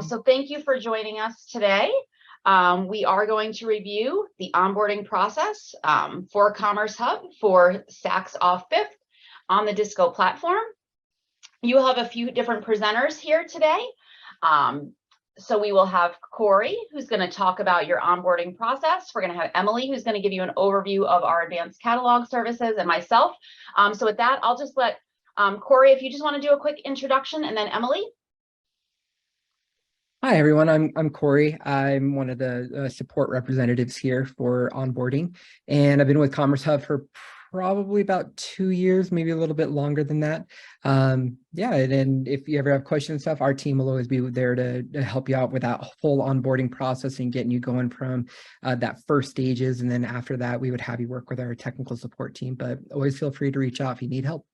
So thank you for joining us today. We are going to review the onboarding process for Commerce Hub for Saks Off Fifth on the Dsco platform. You have a few different presenters here today. So we will have Corey, who's going to talk about your onboarding process. We're going to have Emily, who's going to give you an overview of our advanced catalog services, and myself. So with that, I'll just let Corey, if you just want to do a quick introduction, and then Emily. Hi, everyone. I'm Corey. I'm one of the support representatives here for onboarding, and I've been with Commerce Hub for probably about 2 years, maybe a little bit longer than that. Yeah, and if you ever have questions and stuff, our team will always be there to help you out with that whole onboarding process and getting you going from that first stages. And then after that, we would have you work with our technical support team, but always feel free to reach out if you need help.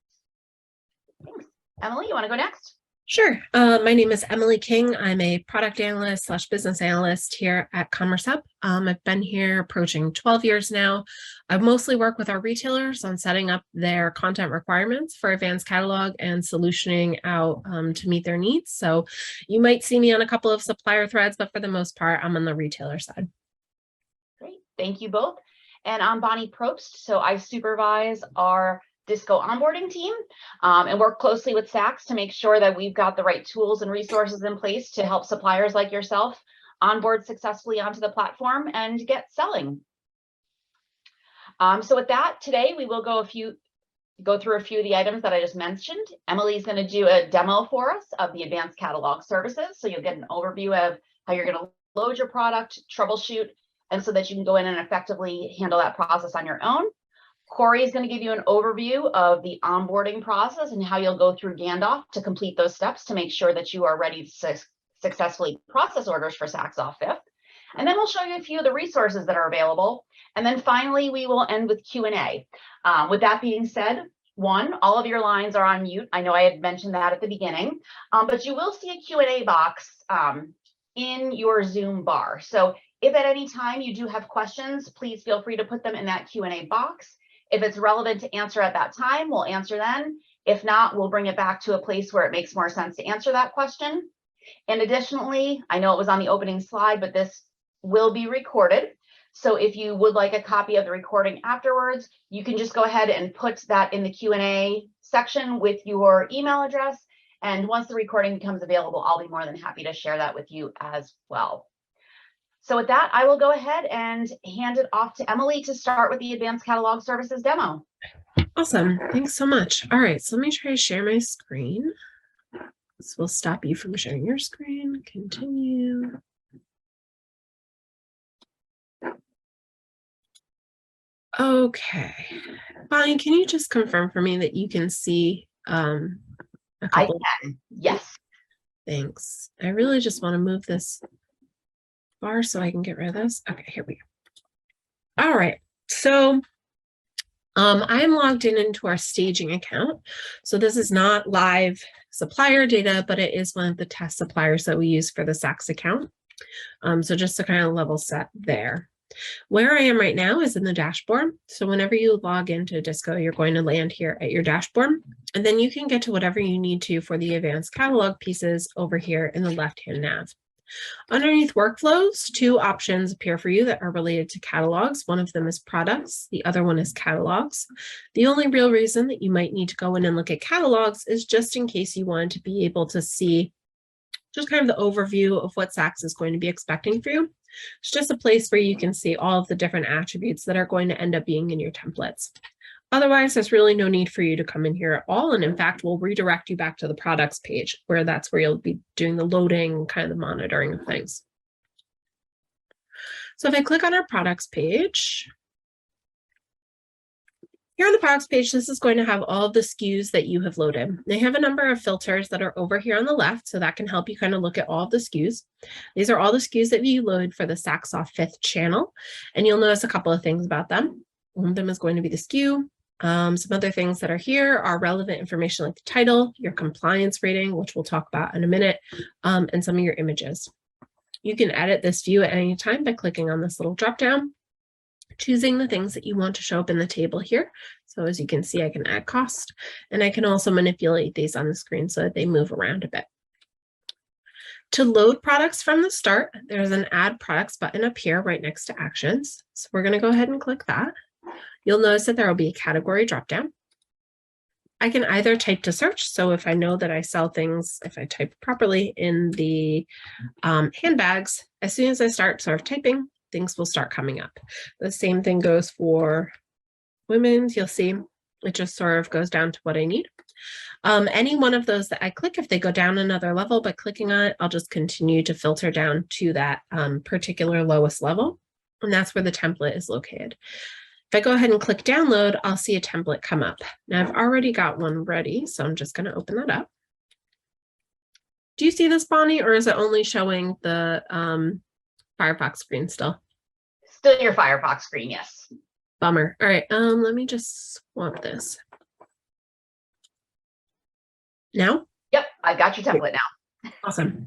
Thanks. Emily, you want to go next? Sure. My name is Emily King. I'm a product analyst / business analyst here at Commerce Hub. I've been here approaching 12 years now. I mostly work with our retailers on setting up their content requirements for advanced catalog and solutioning out to meet their needs. So you might see me on a couple of supplier threads, but for the most part, I'm on the retailer side. Great. Thank you both. And I'm Bonnie Probst. So I supervise our Dsco onboarding team and work closely with Saks to make sure that we've got the right tools and resources in place to help suppliers like yourself onboard successfully onto the platform and get selling. So with that, today we will go through a few of the items that I just mentioned. Emily's going to do a demo for us of the advanced catalog services, so you'll get an overview of how you're going to load your product, troubleshoot, and so that you can go in and effectively handle that process on your own. Corey is going to give you an overview of the onboarding process and how you'll go through Gandalf to complete those steps to make sure that you are ready to successfully process orders for Saks Off Fifth. And then we'll show you a few of the resources that are available. And then finally, we will end with Q&A. With that being said, all of your lines are on mute. I know I had mentioned that at the beginning, but you will see a Q&A box in your Zoom bar. So if at any time you do have questions, please feel free to put them in that Q&A box. If it's relevant to answer at that time, we'll answer then. If not, we'll bring it back to a place where it makes more sense to answer that question. And additionally, I know it was on the opening slide, but this will be recorded. So if you would like a copy of the recording afterwards, you can just go ahead and put that in the Q&A section with your email address. And once the recording becomes available, I'll be more than happy to share that with you as well. So with that, I will go ahead and hand it off to Emily to start with the Advanced Catalog Services demo. Awesome. Thanks so much. All right, so let me try to share my screen. This will stop you from sharing your screen. Continue. Okay. Bonnie, can you just confirm for me that you can see a couple? I can, yes. Thanks. I really just want to move this bar so I can get rid of this. Okay, here we go. All right, so I'm logged into our staging account. So this is not live supplier data, but it is one of the test suppliers that we use for the Saks account. So just to kind of level set there. Where I am right now is in the dashboard. So whenever you log into Dsco, you're going to land here at your dashboard, and then you can get to whatever you need to for the advanced catalog pieces over here in the left-hand nav. Underneath workflows, 2 options appear for you that are related to catalogs. One of them is products, the other one is catalogs. The only real reason that you might need to go in and look at catalogs is just in case you wanted to be able to see just kind of the overview of what Saks is going to be expecting for you. It's just a place where you can see all of the different attributes that are going to end up being in your templates. Otherwise, there's really no need for you to come in here at all. And in fact, we'll redirect you back to the products page where that's where you'll be doing the loading, kind of the monitoring of things. So if I click on our products page, here on the products page, this is going to have all of the SKUs that you have loaded. They have a number of filters that are over here on the left, so that can help you kind of look at all of the SKUs. These are all the SKUs that you load for the Saks Off Fifth channel, and you'll notice a couple of things about them. One of them is going to be the SKU. Some other things that are here are relevant information like the title, your compliance rating, which we'll talk about in a minute, and some of your images. You can edit this view at any time by clicking on this little drop down, choosing the things that you want to show up in the table here. So as you can see, I can add cost, and I can also manipulate these on the screen so that they move around a bit. To load products from the start, there's an Add Products button up here right next to Actions. So we're going to go ahead and click that. You'll notice that there will be a category dropdown. I can either type to search. So if I know that I sell things, if I type properly in the handbags, as soon as I start sort of typing, things will start coming up. The same thing goes for women's. You'll see it just sort of goes down to what I need. Any one of those that I click, if they go down another level by clicking on it, I'll just continue to filter down to that particular lowest level. And that's where the template is located. If I go ahead and click download, I'll see a template come up. Now I've already got one ready, so I'm just going to open that up. Do you see this, Bonnie, or is it only showing the Firefox screen still? Still your Firefox screen, yes. Bummer. All right, let me just swap this. Now? Yep, I got your template now. Awesome.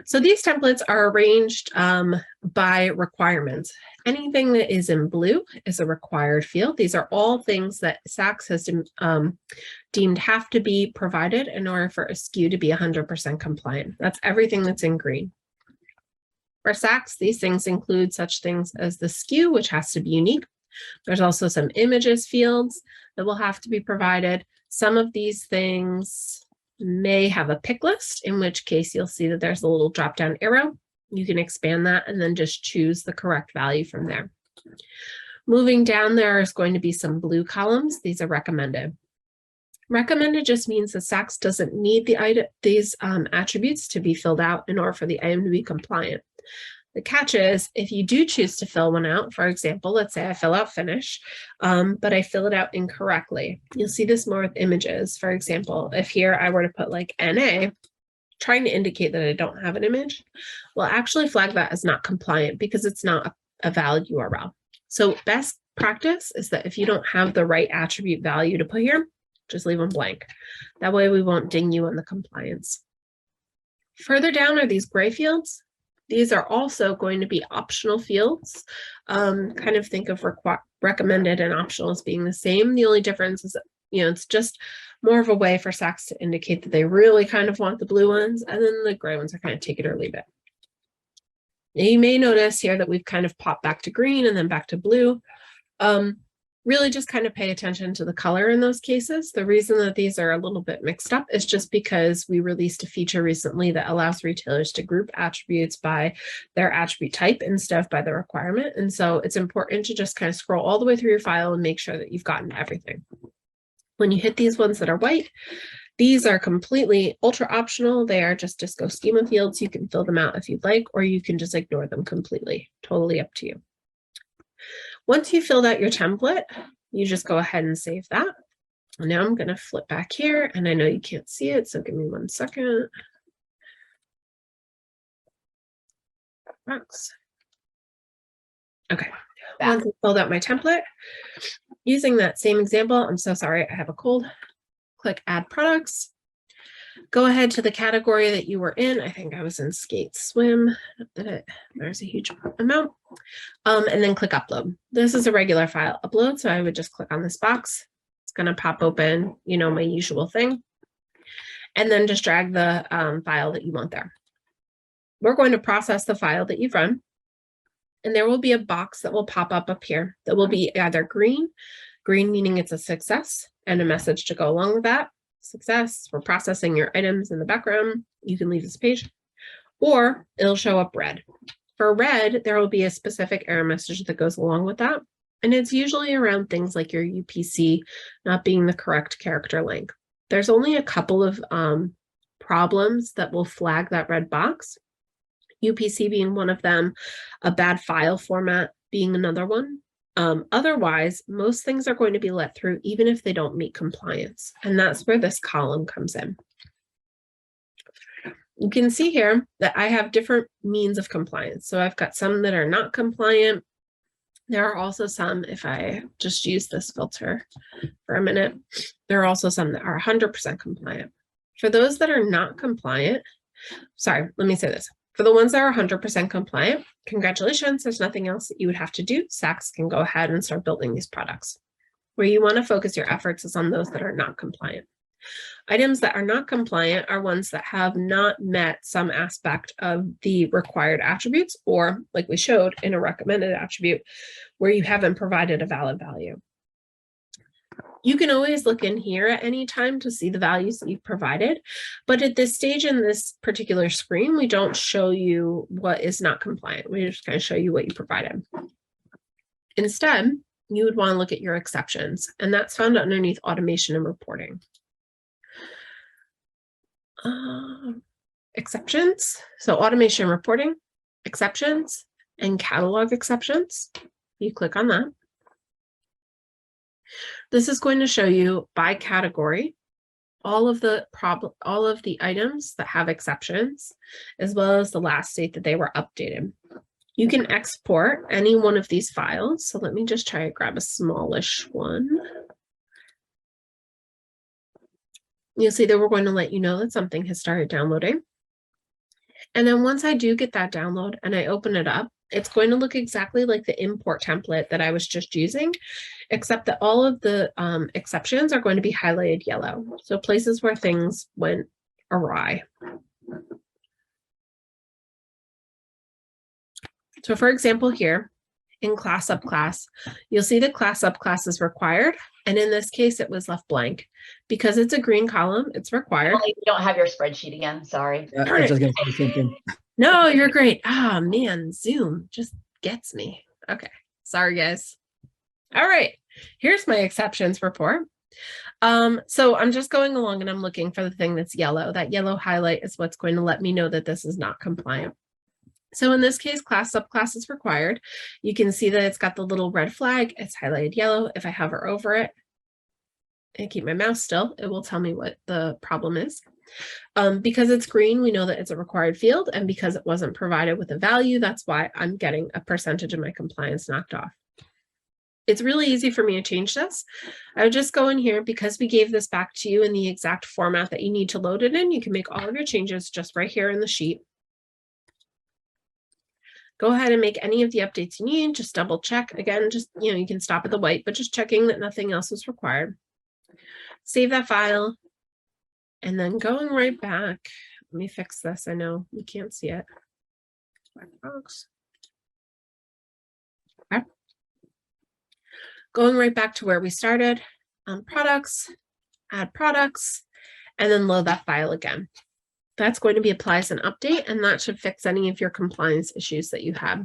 So these templates are arranged by requirements. Anything that is in blue is a required field. These are all things that Saks has deemed have to be provided in order for a SKU to be 100% compliant. That's everything that's in green. For Saks, these things include such things as the SKU, which has to be unique. There's also some images fields that will have to be provided. Some of these things may have a pick list, in which case you'll see that there's a little drop-down arrow. You can expand that and then just choose the correct value from there. Moving down, there is going to be some blue columns. These are recommended. Recommended just means that Saks doesn't need these attributes to be filled out in order for the item to be compliant. The catch is, if you do choose to fill one out, for example, let's say I fill out finish, but I fill it out incorrectly. You'll see this more with images. For example, if here I were to put like NA, trying to indicate that I don't have an image, will actually flag that as not compliant because it's not a valid URL. So best practice is that if you don't have the right attribute value to put here, just leave them blank. That way we won't ding you on the compliance. Further down are these gray fields. These are also going to be optional fields. Kind of think of recommended and optional as being the same. The only difference is that, it's just more of a way for Saks to indicate that they really kind of want the blue ones, and then the gray ones are kind of take it or leave it. Now you may notice here that we've kind of popped back to green and then back to blue. Really just kind of pay attention to the color in those cases. The reason that these are a little bit mixed up is just because we released a feature recently that allows retailers to group attributes by their attribute type instead of by the requirement. And so it's important to just kind of scroll all the way through your file and make sure that you've gotten everything. When you hit these ones that are white, these are completely ultra optional. They are just Dsco schema fields. You can fill them out if you'd like, or you can just ignore them completely. Totally up to you. Once you filled out your template, you just go ahead and save that. Now I'm going to flip back here, and I know you can't see it, so give me 1 second. Okay. Once I filled out my template, using that same example, I'm so sorry, I have a cold. Click Add Products. Go ahead to the category that you were in. I think I was in skate swim. There's a huge amount. And then click Upload. This is a regular file upload, so I would just click on this box. It's going to pop open, my usual thing. And then just drag the file that you want there. We're going to process the file that you've run. And there will be a box that will pop up here that will be either green meaning it's a success, and a message to go along with that. Success, we're processing your items in the background. You can leave this page, or it'll show up red. For red, there will be a specific error message that goes along with that. And it's usually around things like your UPC not being the correct character length. There's only a couple of problems that will flag that red box. UPC being one of them, a bad file format being another one. Otherwise, most things are going to be let through even if they don't meet compliance. And that's where this column comes in. You can see here that I have different means of compliance. So I've got some that are not compliant. There are also some, if I just use this filter for a minute, there are also some that are 100% compliant. For those that are not compliant, sorry, let me say this. For the ones that are 100% compliant, congratulations, there's nothing else that you would have to do. Saks can go ahead and start building these products. Where you want to focus your efforts is on those that are not compliant. Items that are not compliant are ones that have not met some aspect of the required attributes, or like we showed in a recommended attribute, where you haven't provided a valid value. You can always look in here at any time to see the values that you've provided, but at this stage in this particular screen, we don't show you what is not compliant. We just kind of show you what you provided. Instead, you would want to look at your exceptions, and that's found underneath automation and reporting. Exceptions. So automation reporting, exceptions, and catalog exceptions. You click on that. This is going to show you by category all of the items that have exceptions, as well as the last date that they were updated. You can export any one of these files. So let me just try to grab a smallish one. You'll see that we're going to let you know that something has started downloading. And then once I do get that download and I open it up, it's going to look exactly like the import template that I was just using, except that all of the exceptions are going to be highlighted yellow. So places where things went awry. So for example, here in class subclass, you'll see that class subclass is required. And in this case, it was left blank. Because it's a green column, it's required. You don't have your spreadsheet again, sorry. Yeah, I was just gonna say the same thing. No, you're great. Ah, man, Zoom just gets me. Okay, sorry guys. All right, here's my exceptions report. So I'm just going along and I'm looking for the thing that's yellow. That yellow highlight is what's going to let me know that this is not compliant. So in this case, class subclass is required. You can see that it's got the little red flag. It's highlighted yellow. If I hover over it and keep my mouse still, it will tell me what the problem is. Because it's green, we know that it's a required field, and because it wasn't provided with a value, that's why I'm getting a percentage of my compliance knocked off. It's really easy for me to change this. I would just go in here, because we gave this back to you in the exact format that you need to load it in. You can make all of your changes just right here in the sheet. Go ahead and make any of the updates you need. Just double check. Again, just, you can stop at the white, but just checking that nothing else is required. Save that file. And then going right back, let me fix this. I know you can't see it. Okay. Going right back to where we started on products, add products, and then load that file again. That's going to be apply as an update, and that should fix any of your compliance issues that you have.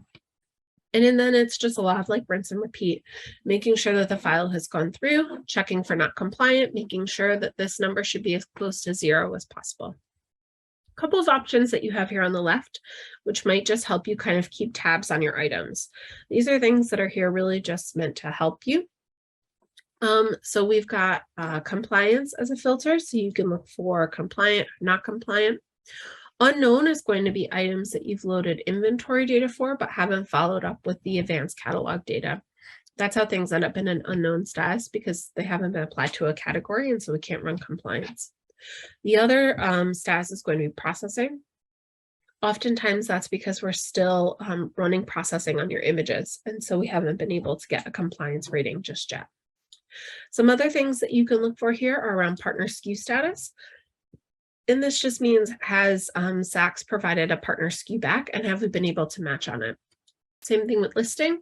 And then it's just a lot of like rinse and repeat, making sure that the file has gone through, checking for not compliant, making sure that this number should be as close to 0 as possible. A couple of options that you have here on the left, which might just help you kind of keep tabs on your items. These are things that are here really just meant to help you. So we've got compliance as a filter, so you can look for compliant, not compliant. Unknown is going to be items that you've loaded inventory data for, but haven't followed up with the advanced catalog data. That's how things end up in an unknown status, because they haven't been applied to a category, and so we can't run compliance. The other status is going to be processing. Oftentimes that's because we're still running processing on your images, and so we haven't been able to get a compliance rating just yet. Some other things that you can look for here are around partner SKU status. And this just means, has Saks provided a partner SKU back, and have we been able to match on it? Same thing with listing.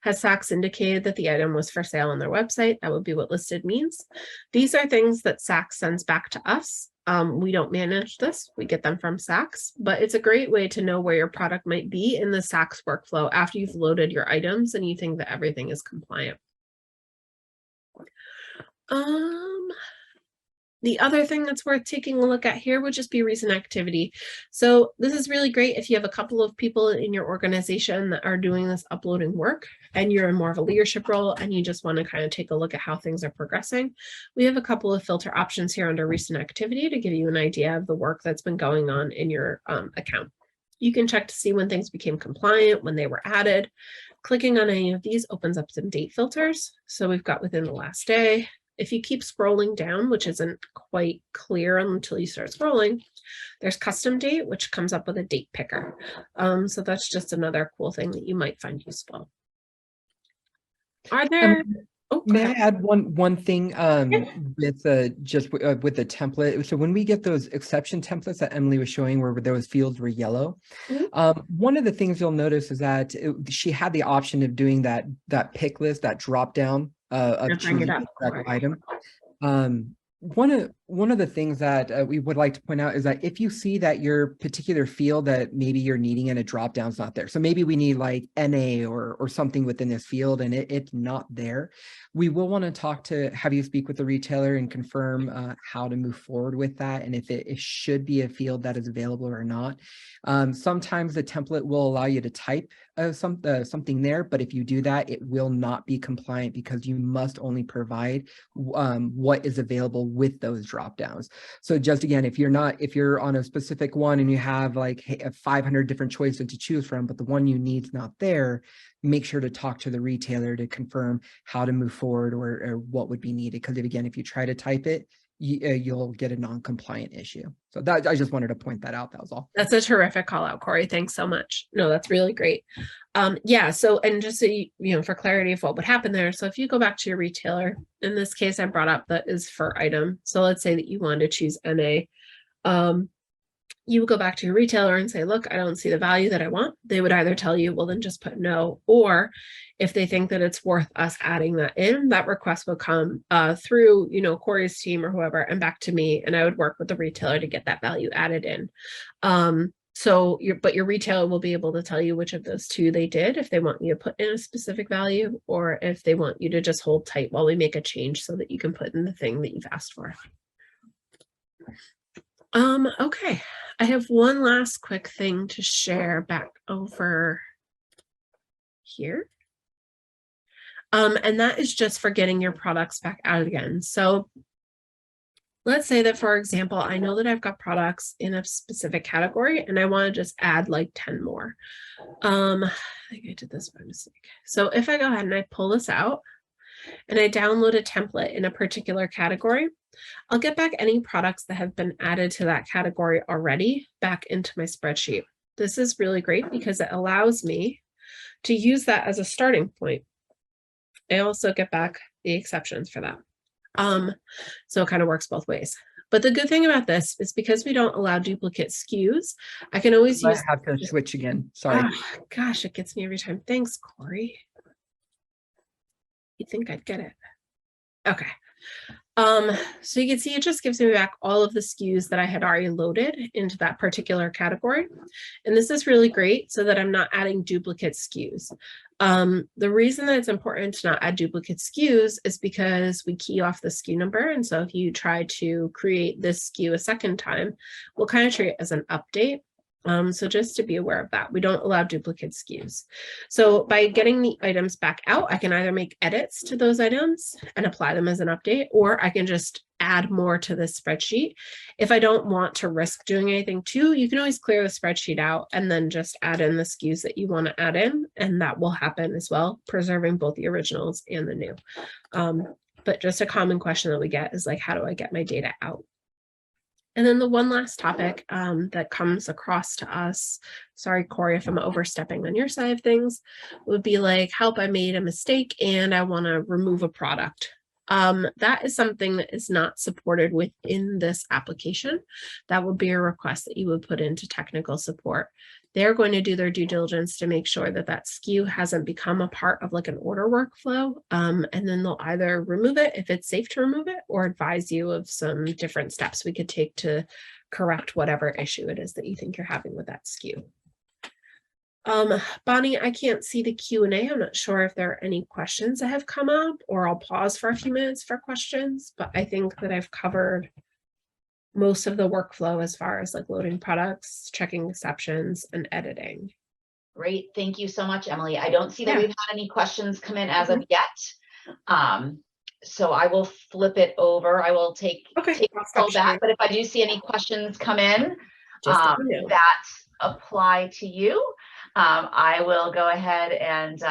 Has Saks indicated that the item was for sale on their website? That would be what listed means. These are things that Saks sends back to us. We don't manage this. We get them from Saks, but it's a great way to know where your product might be in the Saks workflow after you've loaded your items and you think that everything is compliant. The other thing that's worth taking a look at here would just be recent activity. So this is really great if you have a couple of people in your organization that are doing this uploading work, and you're in more of a leadership role and you just want to kind of take a look at how things are progressing. We have a couple of filter options here under recent activity to give you an idea of the work that's been going on in your account. You can check to see when things became compliant, when they were added. Clicking on any of these opens up some date filters. So we've got within the last day. If you keep scrolling down, which isn't quite clear until you start scrolling, there's custom date, which comes up with a date picker. So that's just another cool thing that you might find useful. Are there? Oh, go May I ahead. add one thing with just with the template? So when we get those exception templates that Emily was showing where those fields were yellow, one of the things you'll notice is that she had the option of doing that pick list, that drop down of I'll bring it choosing up. the correct Corey. item. One of the things that we would like to point out is that if you see that your particular field that maybe you're needing and a drop down's not there, so maybe we need like NA or something within this field and it's not there, we will want to have you speak with the retailer and confirm how to move forward with that and if it should be a field that is available or not. Sometimes the template will allow you to type something there, but if you do that, it will not be compliant because you must only provide what is available with those drop downs. So just again, if you're on a specific one and you have like 500 different choices to choose from, but the one you need is not there, make sure to talk to the retailer to confirm how to move forward or what would be needed. Because if you try to type it, you'll get a non-compliant issue. So that I just wanted to point that out. That was all. That's a terrific call out, Corey. Thanks so much. No, that's really great. Yeah. So, and just so you know, for clarity of what would happen there. So if you go back to your retailer, in this case, I brought up that is for item. So let's say that you wanted to choose NA. You would go back to your retailer and say, look, I don't see the value that I want. They would either tell you, well, then just put no, or if they think that it's worth us adding that in, that request will come through, you know, Corey's team or whoever, and back to me, and I would work with the retailer to get that value added in. So your retailer will be able to tell you which of those two they did, if they want you to put in a specific value, or if they want you to just hold tight while we make a change so that you can put in the thing that you've asked for. Okay, I have one last quick thing to share back over here. And that is just for getting your products back out again. So let's say that, for example, I know that I've got products in a specific category and I want to just add like 10 more. I think I did this by mistake. So if I go ahead and I pull this out and I download a template in a particular category, I'll get back any products that have been added to that category already back into my spreadsheet. This is really great because it allows me to use that as a starting point. I also get back the exceptions for that. So it kind of works both ways. But the good thing about this is because we don't allow duplicate SKUs, I can always use. I have to switch again. Sorry. Oh, gosh, it gets me every time. Thanks, Corey. You'd think I'd get it. Okay. So you can see it just gives me back all of the SKUs that I had already loaded into that particular category. And this is really great so that I'm not adding duplicate SKUs. The reason that it's important to not add duplicate SKUs is because we key off the SKU number. And so if you try to create this SKU a second time, we'll kind of treat it as an update. So just to be aware of that, we don't allow duplicate SKUs. So by getting the items back out, I can either make edits to those items and apply them as an update, or I can just add more to this spreadsheet. If I don't want to risk doing anything too, you can always clear the spreadsheet out and then just add in the SKUs that you want to add in, and that will happen as well, preserving both the originals and the new. But just a common question that we get is like, how do I get my data out? And then the one last topic that comes across to us, sorry, Corey, if I'm overstepping on your side of things, would be like, help, I made a mistake and I want to remove a product. That is something that is not supported within this application. That would be a request that you would put into technical support. They're going to do their due diligence to make sure that that SKU hasn't become a part of like an order workflow. And then they'll either remove it if it's safe to remove it, or advise you of some different steps we could take to correct whatever issue it is that you think you're having with that SKU. Bonnie, I can't see the Q&A. I'm not sure if there are any questions that have come up, or I'll pause for a few minutes for questions, but I think that I've covered most of the workflow as far as like loading products, checking exceptions, and editing. Great. Thank you so much, Emily. I don't see that we've had any questions come in as of yet. So I will flip it over. I will take control back, but if I do see any questions come in that apply to you, I will go ahead and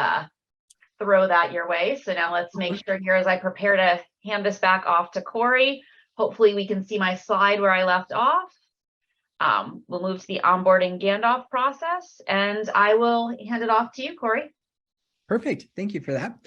throw that your way. So now let's make sure here as I prepare to hand this back off to Corey. Hopefully we can see my slide where I left off. We'll move to the onboarding Gandalf process, and I will hand it off to you, Corey. Perfect. Thank you for that.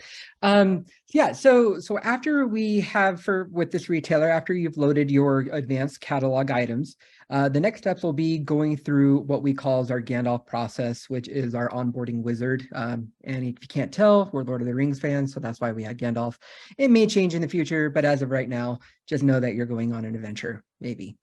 Yeah, so after we have with this retailer, after you've loaded your advanced catalog items, the next steps will be going through what we call as our Gandalf process, which is our onboarding wizard. And if you can't tell, we're Lord of the Rings fans, so that's why we had Gandalf. It may change in the future, but as of right now, just know that you're going on an adventure, maybe.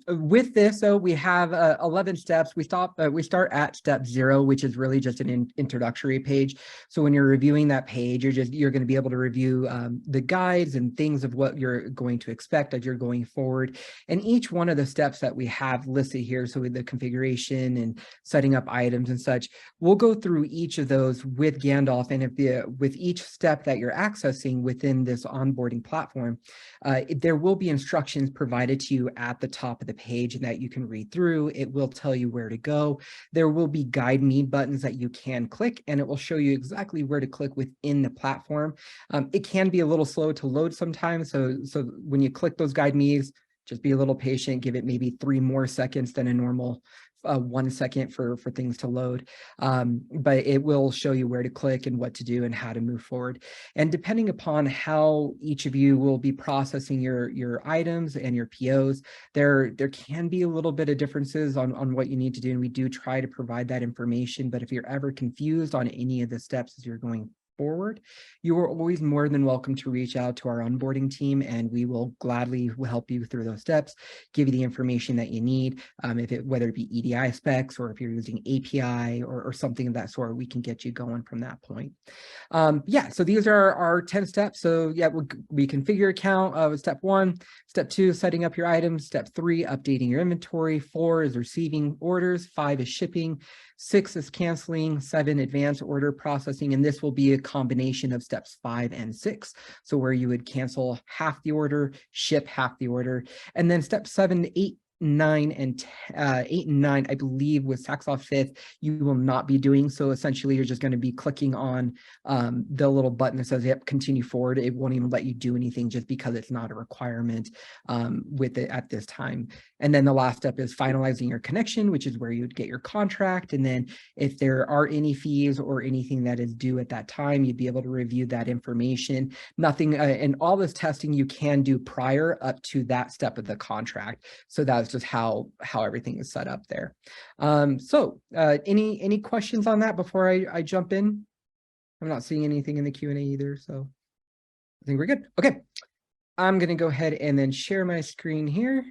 With this, so we have 11 steps. We start at step 0, which is really just an introductory page. So when you're reviewing that page, you're going to be able to review the guides and things of what you're going to expect as you're going forward. And each one of the steps that we have listed here, so with the configuration and setting up items and such, we'll go through each of those with Gandalf. And with each step that you're accessing within this onboarding platform, there will be instructions provided to you at the top of the page that you can read through. It will tell you where to go. There will be guide me buttons that you can click, and it will show you exactly where to click within the platform. It can be a little slow to load sometimes. So when you click those guide me's, just be a little patient, give it maybe 3 more seconds than a normal 1 second for things to load. But it will show you where to click and what to do and how to move forward. And depending upon how each of you will be processing your items and your POs, there can be a little bit of differences on what you need to do. And we do try to provide that information. But if you're ever confused on any of the steps as you're going forward, you are always more than welcome to reach out to our onboarding team, and we will gladly help you through those steps, give you the information that you need. Whether it be EDI specs or if you're using API or something of that sort, we can get you going from that point. Yeah, so these are our 10 steps. So yeah, we configure account of step 1, step 2, setting up your items, step 3, updating your inventory, 4 is receiving orders, 5 is shipping, 6 is canceling, 7 advanced order processing, and this will be a combination of steps 5 and 6. So where you would cancel half the order, ship half the order, and then step 7, 8, 9 and 8 and 9, I believe, with tax off 5th, you will not be doing. So essentially, you're just going to be clicking on the little button that says, yep, continue forward. It won't even let you do anything just because it's not a requirement with it at this time. And then the last step is finalizing your connection, which is where you would get your contract. And then if there are any fees or anything that is due at that time, you'd be able to review that information. Nothing, and all this testing you can do prior up to that step of the contract. So that's just how everything is set up there. Any questions on that before I jump in? I'm not seeing anything in the Q&A either, so I think we're good. Okay, I'm going to go ahead and then share my screen here.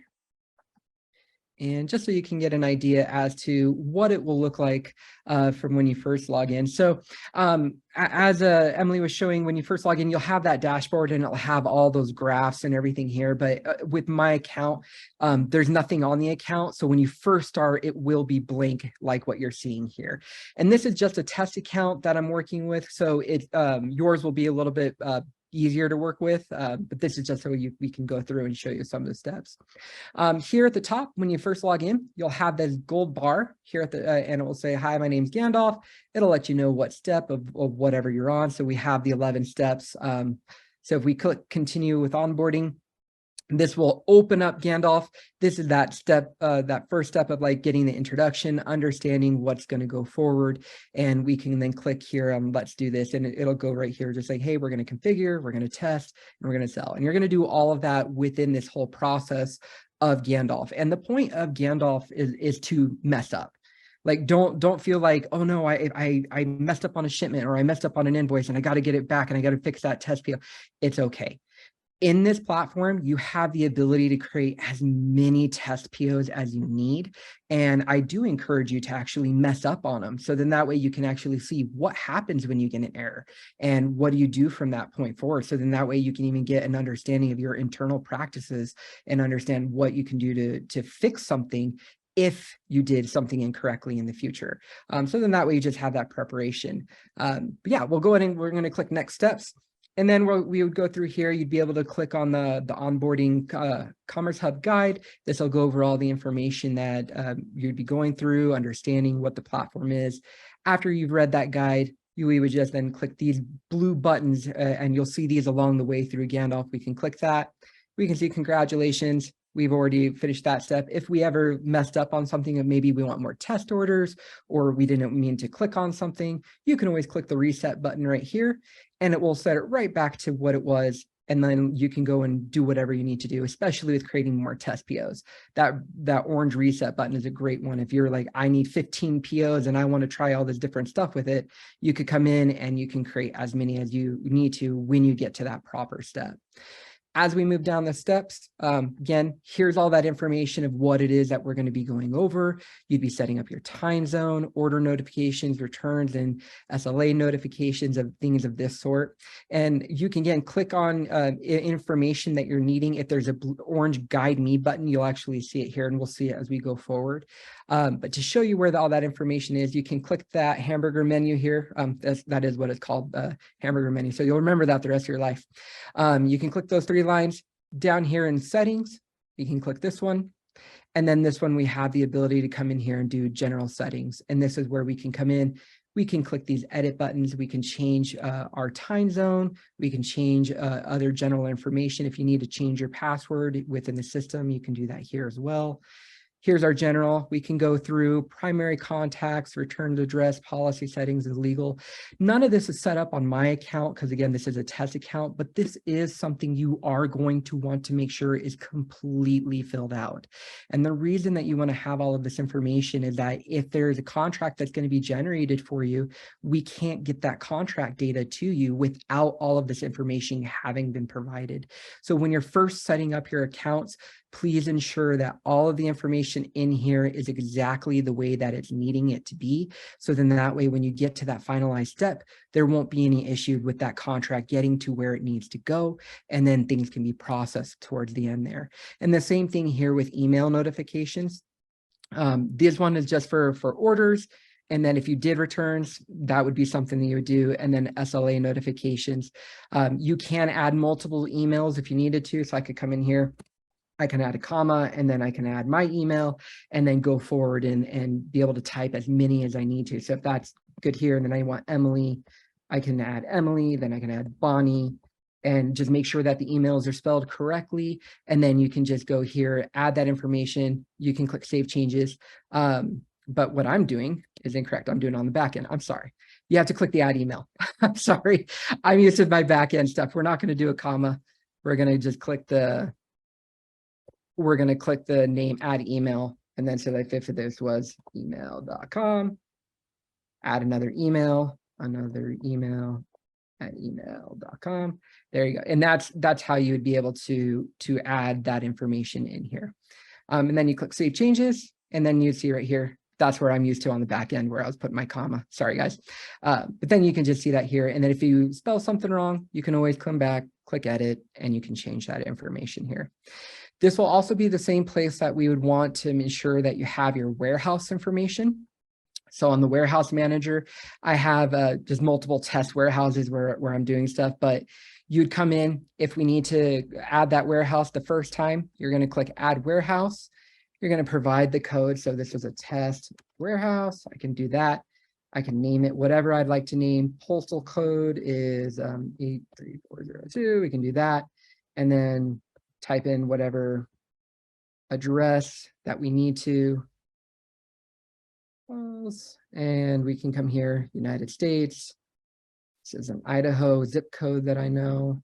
And just so you can get an idea as to what it will look like from when you first log in. So as Emily was showing, when you first log in, you'll have that dashboard and it'll have all those graphs and everything here. But with my account, there's nothing on the account. So when you first start, it will be blank like what you're seeing here. And this is just a test account that I'm working with. So yours will be a little bit easier to work with, but this is just so we can go through and show you some of the steps. Here at the top, when you first log in, you'll have this gold bar here at the and it will say, hi, my name's Gandalf. It'll let you know what step of whatever you're on. So we have the 11 steps. So if we click continue with onboarding, this will open up Gandalf. This is that step, that first step of like getting the introduction, understanding what's going to go forward. And we can then click here on let's do this. And it'll go right here, just like, hey, we're going to configure, we're going to test, and we're going to sell. And you're going to do all of that within this whole process of Gandalf. And the point of Gandalf is to mess up. Like, don't feel like, oh no, I messed up on a shipment or I messed up on an invoice and I got to get it back and I got to fix that test PO. It's okay. In this platform, you have the ability to create as many test POs as you need. And I do encourage you to actually mess up on them. So then that way you can actually see what happens when you get an error and what do you do from that point forward. So then that way you can even get an understanding of your internal practices and understand what you can do to fix something if you did something incorrectly in the future. So then that way you just have that preparation. But yeah, we'll go ahead and we're going to click next steps. And then we would go through here, you'd be able to click on the onboarding Commerce Hub guide. This will go over all the information that you'd be going through, understanding what the platform is. After you've read that guide, we would just then click these blue buttons and you'll see these along the way through Gandalf. We can click that. We can see congratulations. we've already finished that step. If we ever messed up on something and maybe we want more test orders, or we didn't mean to click on something, you can always click the reset button right here, and it will set it right back to what it was. And then you can go and do whatever you need to do, especially with creating more test POs. That orange reset button is a great one. If you're like, I need 15 POs and I want to try all this different stuff with it, you could come in and you can create as many as you need to when you get to that proper step. As we move down the steps, again, here's all that information of what it is that we're going to be going over. You'd be setting up your time zone, order notifications, returns, and SLA notifications of things of this sort. And you can, again, click on information that you're needing. If there's a orange guide me button, you'll actually see it here, and we'll see it as we go forward. But to show you where all that information is, you can click that hamburger menu here. That is what it's called, the hamburger menu. So you'll remember that the rest of your life. You can click those 3 lines down here in settings. You can click this one. And then this one, we have the ability to come in here and do general settings. And this is where we can come in. We can click these edit buttons. We can change our time zone. We can change other general information. If you need to change your password within the system, you can do that here as well. Here's our general. We can go through primary contacts, return address, policy settings, and legal. None of this is set up on my account because, again, this is a test account, but this is something you are going to want to make sure is completely filled out. And the reason that you want to have all of this information is that if there's a contract that's going to be generated for you, we can't get that contract data to you without all of this information having been provided. So when you're first setting up your accounts, please ensure that all of the information in here is exactly the way that it's needing it to be. So then that way, when you get to that finalized step, there won't be any issue with that contract getting to where it needs to go. And then things can be processed towards the end there. And the same thing here with email notifications. This one is just for orders. And then if you did returns, that would be something that you would do. And then SLA notifications. You can add multiple emails if you needed to. So I could come in here. I can add a comma, and then I can add my email, and then go forward and be able to type as many as I need to. So if that's good here, and then I want Emily, I can add Emily, then I can add Bonnie, and just make sure that the emails are spelled correctly. And then you can just go here, add that information. You can click Save Changes. But what I'm doing is incorrect. I'm doing it on the back end. I'm sorry. You have to click the Add Email. I'm sorry. I'm used to my back end stuff. We're not going to do a comma. We're going to just click the name Add Email, and then so the fifth of this was email.com. Add another email at email.com. There you go. And that's how you would be able to add that information in here. And then you click Save Changes, and then you see right here, that's where I'm used to on the back end where I was putting my comma. Sorry, guys. But then you can just see that here. And then if you spell something wrong, you can always come back, click Edit, and you can change that information here. This will also be the same place that we would want to ensure that you have your warehouse information. So on the warehouse manager, I have just multiple test warehouses where I'm doing stuff, but you'd come in if we need to add that warehouse the first time, you're going to click Add Warehouse. You're going to provide the code. So this is a test warehouse. I can do that. I can name it whatever I'd like to name. Postal code is 83402. We can do that. And then type in whatever address that we need to. And we can come here, United States. This is an Idaho zip code that I know.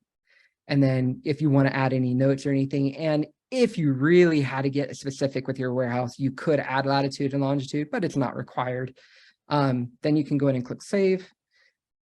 And then if you want to add any notes or anything, and if you really had to get specific with your warehouse, you could add latitude and longitude, but it's not required. Then you can go ahead and click Save.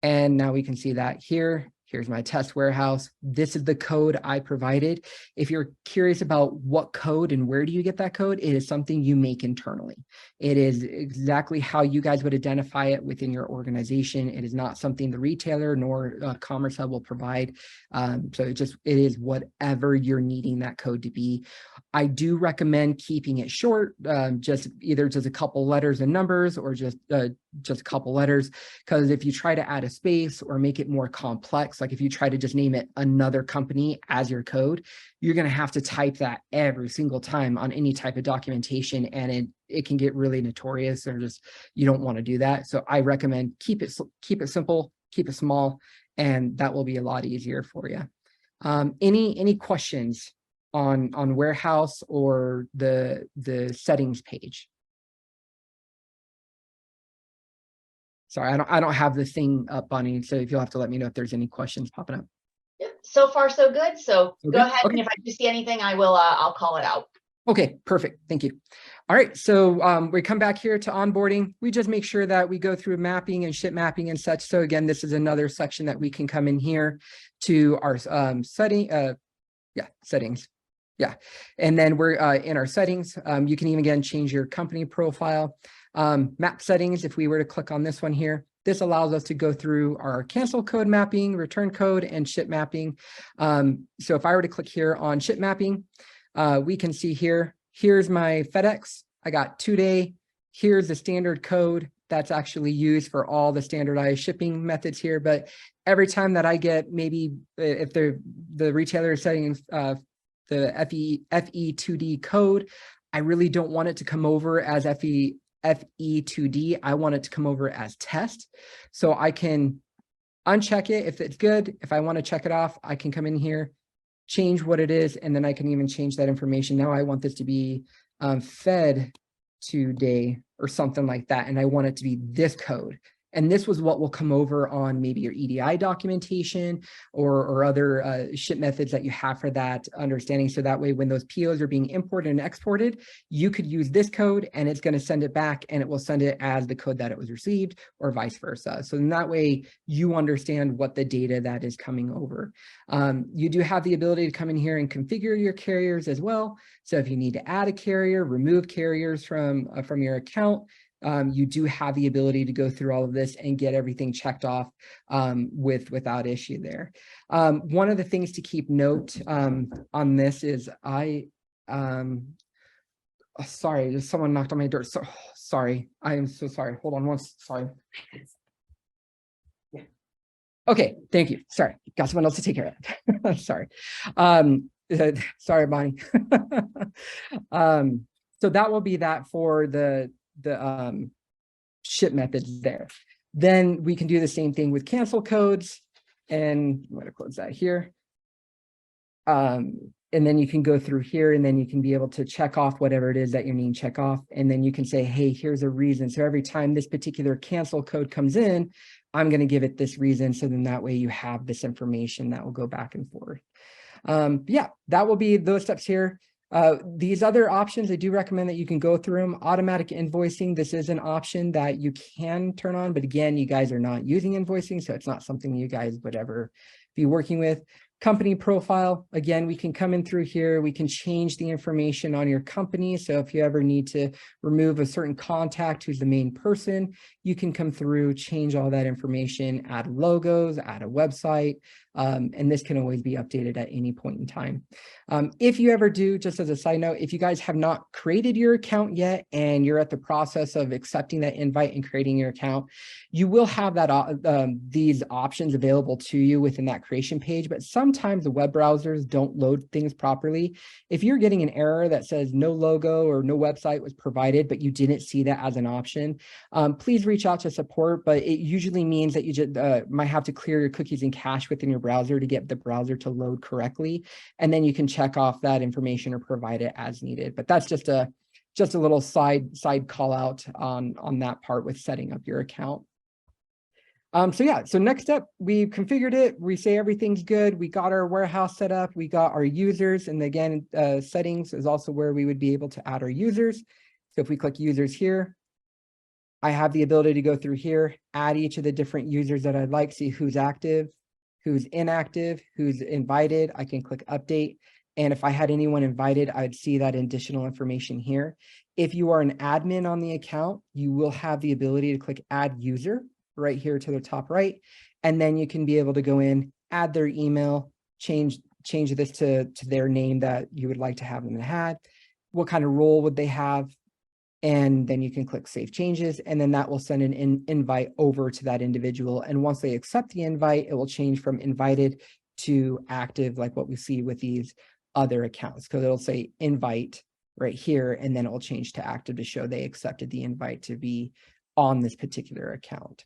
And now we can see that here. Here's my test warehouse. This is the code I provided. If you're curious about what code and where do you get that code, it is something you make internally. It is exactly how you guys would identify it within your organization. It is not something the retailer nor Commerce Hub will provide. So it is whatever you're needing that code to be. I do recommend keeping it short, just a couple letters and numbers, or just a couple letters, because if you try to add a space or make it more complex, like if you try to just name it another company as your code, you're going to have to type that every single time on any type of documentation, and it can get really notorious, or just you don't want to do that. So I recommend keep it simple, keep it small, and that will be a lot easier for you. Any questions on warehouse or the settings page? Sorry, I don't have the thing up, Bonnie, so if you'll have to let me know if there's any questions popping up. Yep, so far so good. So So go good? ahead, Okay. and if I do see anything, I'll call it out. Okay, perfect. Thank you. All right, so we come back here to onboarding. We just make sure that we go through mapping and ship mapping and such. So again, this is another section that we can come in here to our settings. Yeah, and then we're in our settings. You can even again change your company profile. Map settings, if we were to click on this one here, this allows us to go through our cancel code mapping, return code, and ship mapping. So if I were to click here on ship mapping, we can see here, here's my FedEx. I got 2-day. Here's the standard code that's actually used for all the standardized shipping methods here. But every time that I get, maybe if the retailer is setting the FE2D code, I really don't want it to come over as FE2D. I want it to come over as test. So I can uncheck it if it's good. If I want to check it off, I can come in here, change what it is, and then I can even change that information. Now I want this to be fed today or something like that, and I want it to be this code. And this was what will come over on maybe your EDI documentation or other ship methods that you have for that understanding. So that way, when those POs are being imported and exported, you could use this code and it's going to send it back and it will send it as the code that it was received or vice versa. So in that way, you understand what the data that is coming over. You do have the ability to come in here and configure your carriers as well. So if you need to add a carrier, remove carriers from your account, you do have the ability to go through all of this and get everything checked off without issue there. One of the things to keep note on this is sorry, just someone knocked on my door. So sorry, I am so sorry. Hold on sorry. Yeah. Okay, thank you. Sorry, got someone else to take care of. Sorry. Sorry, Bonnie. So that will be that for the ship methods there. Then we can do the same thing with cancel codes, and I'm going to close that here. And then you can go through here and then you can be able to check off whatever it is that you need to check off. And then you can say, hey, here's a reason. So every time this particular cancel code comes in, I'm going to give it this reason. So then that way you have this information that will go back and forth. Yeah, that will be those steps here. These other options, I do recommend that you can go through them. Automatic invoicing, this is an option that you can turn on, but again, you guys are not using invoicing, so it's not something you guys would ever be working with. Company profile, again, we can come in through here. We can change the information on your company. So if you ever need to remove a certain contact who's the main person, you can come through, change all that information, add logos, add a website, and this can always be updated at any point in time. If you ever do, just as a side note, if you guys have not created your account yet and you're at the process of accepting that invite and creating your account, you will have that these options available to you within that creation page, but sometimes the web browsers don't load things properly. If you're getting an error that says no logo or no website was provided, but you didn't see that as an option, please reach out to support, but it usually means that you just might have to clear your cookies and cache within your browser to get the browser to load correctly. And then you can check off that information or provide it as needed. But that's just a little side call out on that part with setting up your account. So yeah, so next step, we've configured it. We say everything's good. We got our warehouse set up. We got our users. And again, settings is also where we would be able to add our users. So if we click users here, I have the ability to go through here, add each of the different users that I'd like, see who's active, who's inactive, who's invited. I can click update. And if I had anyone invited, I'd see that additional information here. If you are an admin on the account, you will have the ability to click add user right here to the top right. And then you can be able to go in, add their email, change this to their name that you would like to have them had. What kind of role would they have? And then you can click save changes, and then that will send an invite over to that individual. And once they accept the invite, it will change from invited to active, like what we see with these other accounts, because it'll say invite right here, and then it will change to active to show they accepted the invite to be on this particular account.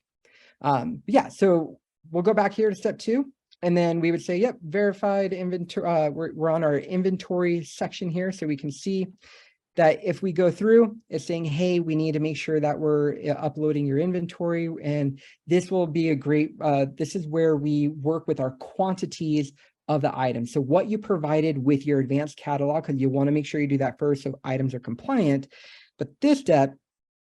Yeah, so we'll go back here to step 2. And then we would say, yep, verified inventory. We're on our inventory section here, so we can see that if we go through, it's saying, hey, we need to make sure that we're uploading your inventory. And this will be a great, this is where we work with our quantities of the items. So what you provided with your advanced catalog, because you want to make sure you do that first so items are compliant. But this step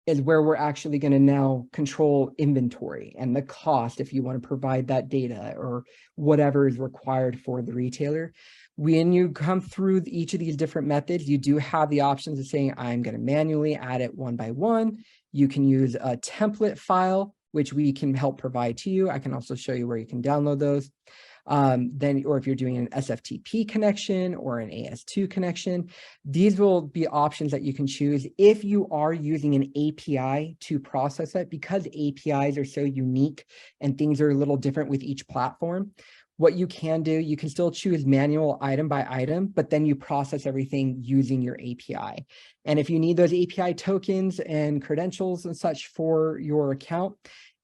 is where we're actually going to now control inventory and the cost if you want to provide that data or whatever is required for the retailer. When you come through each of these different methods, you do have the options of saying, I'm going to manually add it one by one. You can use a template file, which we can help provide to you. I can also show you where you can download those. Or if you're doing an SFTP connection or an AS2 connection, these will be options that you can choose if you are using an API to process it, because APIs are so unique and things are a little different with each platform. What you can do, you can still choose manual item by item, but then you process everything using your API. And if you need those API tokens and credentials and such for your account,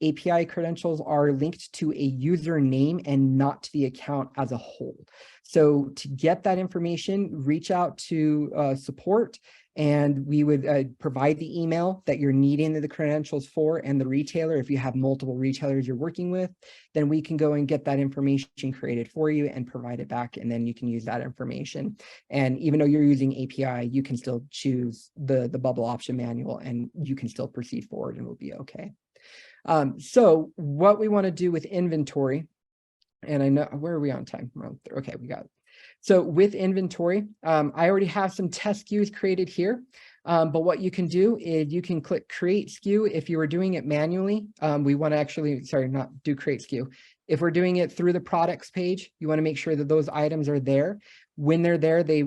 API credentials are linked to a username and not to the account as a whole. So to get that information, reach out to support, and we would provide the email that you're needing the credentials for, and the retailer. If you have multiple retailers you're working with, then we can go and get that information created for you and provide it back, and then you can use that information. And even though you're using API, you can still choose the bubble option manual, and you can still proceed forward and we'll be okay. So what we want to do with inventory, and I know, where are we on time? Okay, we got it. So with inventory, I already have some test SKUs created here, but what you can do is you can click create SKU. If you were doing it manually, we want to actually, sorry, not do create SKU. If we're doing it through the products page, you want to make sure that those items are there. When they're there, they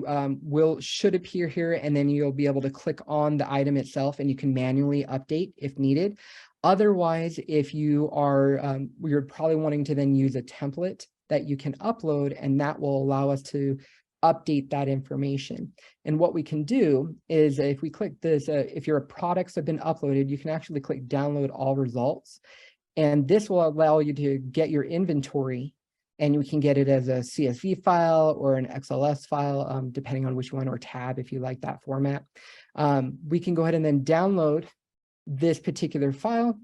should appear here, and then you'll be able to click on the item itself, and you can manually update if needed. Otherwise, if you are, you're probably wanting to then use a template that you can upload, and that will allow us to update that information. And what we can do is if we click this, if your products have been uploaded, you can actually click download all results. And this will allow you to get your inventory, and you can get it as a CSV file or an XLS file, depending on which one, or tab if you like that format. We can go ahead and then download this particular file.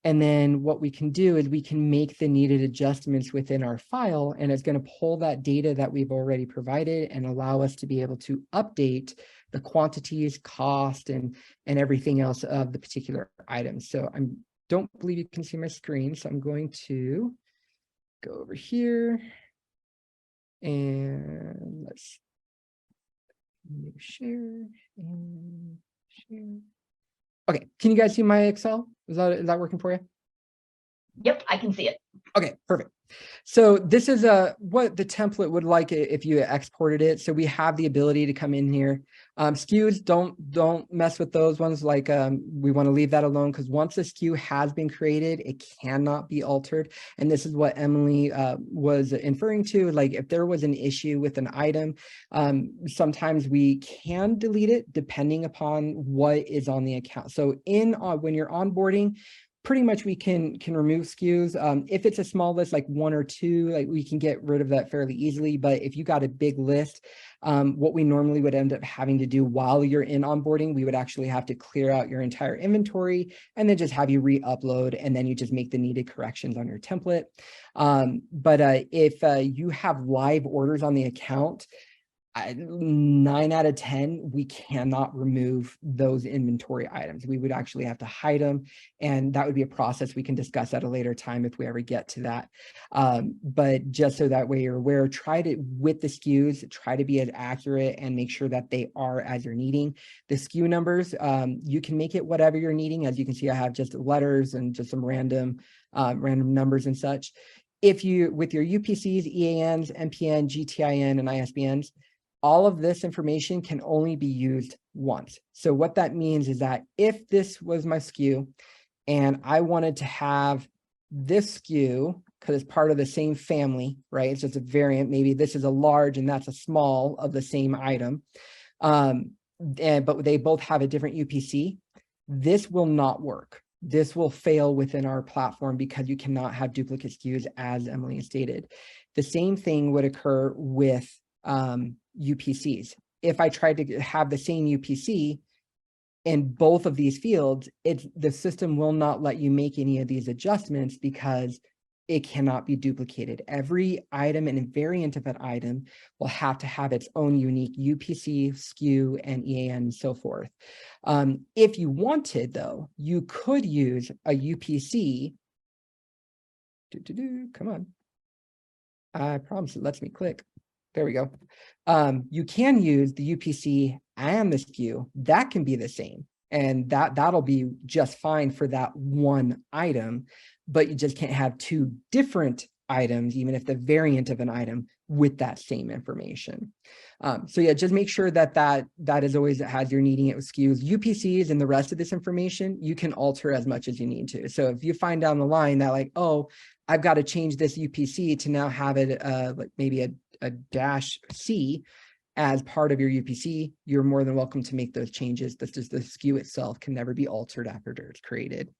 And then what we can do is we can make the needed adjustments within our file, and it's going to pull that data that we've already provided and allow us to be able to update the quantities, cost, and everything else of the particular items. So I don't believe you can see my screen, so I'm going to go over here and let's share and share. Okay, can you guys see my Excel? Is that working for you? Yep, I can see it. Okay, perfect. So this is what the template would like if you exported it. So we have the ability to come in here. SKUs, don't mess with those ones. Like we want to leave that alone, because once a SKU has been created, it cannot be altered. And this is what Emily was inferring to. Like if there was an issue with an item, sometimes we can delete it depending upon what is on the account. So when you're onboarding, pretty much we can remove SKUs. If it's a small list, like one or two, like we can get rid of that fairly easily. But if you got a big list, what we normally would end up having to do while you're in onboarding, we would actually have to clear out your entire inventory and then just have you re-upload, and then you just make the needed corrections on your template. But if you have live orders on the account, 9 out of 10, we cannot remove those inventory items. We would actually have to hide them, and that would be a process we can discuss at a later time if we ever get to that. But just so that way you're aware, try to, with the SKUs, try to be as accurate and make sure that they are as you're needing. The SKU numbers, you can make it whatever you're needing. As you can see, I have just letters and just some random numbers and such. If you, with your UPCs, EANs, MPN, GTIN, and ISBNs, all of this information can only be used once. So what that means is that if this was my SKU and I wanted to have this SKU, because it's part of the same family, right? It's just a variant. Maybe this is a large and that's a small of the same item. But they both have a different UPC. This will not work. this will fail within our platform because you cannot have duplicate SKUs, as Emily stated. The same thing would occur with UPCs. If I tried to have the same UPC in both of these fields, the system will not let you make any of these adjustments because it cannot be duplicated. Every item and variant of an item will have to have its own unique UPC, SKU, and EAN, and so forth. If you wanted, though, you could use a UPC. Come on. I promise it lets me click. There we go. You can use the UPC and the SKU. That can be the same. And that'll be just fine for that one item, but you just can't have two different items, even if the variant of an item with that same information. So yeah, just make sure that is always as you're needing it with SKUs. UPCs and the rest of this information, you can alter as much as you need to. So if you find down the line that like, oh, I've got to change this UPC to now have it like maybe a -C as part of your UPC, you're more than welcome to make those changes. This is the SKU itself can never be altered after it's created.